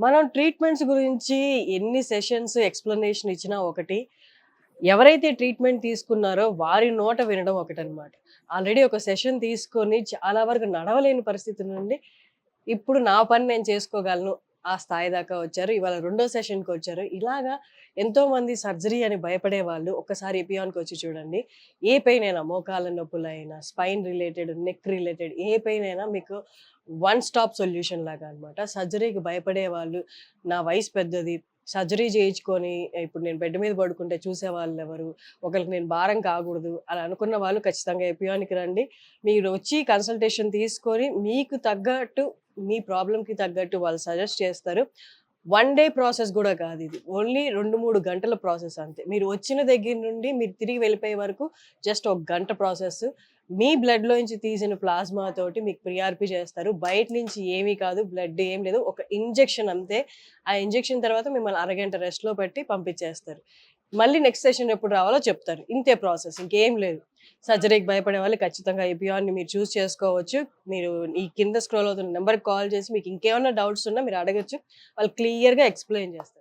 మనం ట్రీట్మెంట్స్ గురించి ఎన్ని సెషన్స్ ఎక్స్‌ప్లనేషన్ ఇచ్చినా ఒకటి. ఎవరైతే ట్రీట్మెంట్ తీసుకున్నారో వారి నోట వినడం ఒకటనమాట. ఆల్రెడీ ఒక సెషన్ తీసుకొని చాలా వరకు నడవలేని పరిస్థితి నుండి, ఇప్పుడు నా పని నేను చేసుకోగలను. ఆ స్థాయి దాకా వచ్చారు. ఇవాళ రెండో సెషన్‌కొచ్చారు. ఇలాగా ఎంతోమంది సర్జరీ అని భయపడేవాళ్ళు ఒక్కసారి ఎపియాన్‌కొచ్చి చూడండి. ఏ పెయిన్ అయినా మోకాళ్ళ నొప్పులైనా, స్పైన్ రిలేటెడ్, నెక్ రిలేటెడ్ ఏ పెయిన్ అయినా మీకు వన్ స్టాప్ సొల్యూషన్ లాగా అన్నమాట. సర్జరీకి భయపడేవాళ్ళు, నా వయసు పెద్దది, సర్జరీ చేయించుకొని ఇప్పుడు నేను బెడ్ మీద పడుకుంటే చూసేవాళ్ళెవరు, ఒకళ్ళకి నేను భారం కాకూడదు అలా అనుకున్న వాళ్ళు ఖచ్చితంగా ఎపియాన్‌కి రండి. మీరు వచ్చి కన్సల్టేషన్ తీసుకొని మీకు తగ్గట్టు మీ ప్రాబ్లమ్‌కి తగ్గట్టు వాళ్ళు సజెస్ట్ చేస్తారు. వన్ డే ప్రాసెస్ గూడా కాదిది. ఓన్లీ 2, 3 గంటల ప్రాసెస్ అంతే. మీరు వచ్చిన దగ్గర నుండి మీరు తిరిగి వెళ్ళిపోయే వరకు జస్ట్ ఒక గంట ప్రాసెస్. మీ బ్లడ్‌లోంచి తీసిన ప్లాస్మా తోటి మీకు ప్రీఆర్‌పీ చేస్తారు. బయట నుంచి ఏమీ కాదు. బ్లడ్ ఏం లేదు. ఒక ఇంజెక్షన్ అంతే. ఆ ఇంజెక్షన్ తర్వాత మిమ్మల్ని అరగంట రెస్ట్‌లో పెట్టి పంపించేస్తారు. మళ్ళీ నెక్స్ట్ సెషన్ ఎప్పుడు రావాలో చెప్తారు. ఇంతే ప్రాసెస్. ఇంకేం లేదు. సర్జరీకి భయపడే వాళ్ళు ఖచ్చితంగా ఎపియాన్‌ని మీరు చూజ్ చేసుకోవచ్చు. మీరు ఈ కింద స్క్రోల్ అవుతున్న నంబర్‌కి కాల్ చేసి మీకు ఇంకేమన్నా డౌట్స్ ఉన్నా మీరు అడగొచ్చు. వాళ్ళు క్లియర్‌గా ఎక్స్‌ప్లెయిన్ చేస్తారు.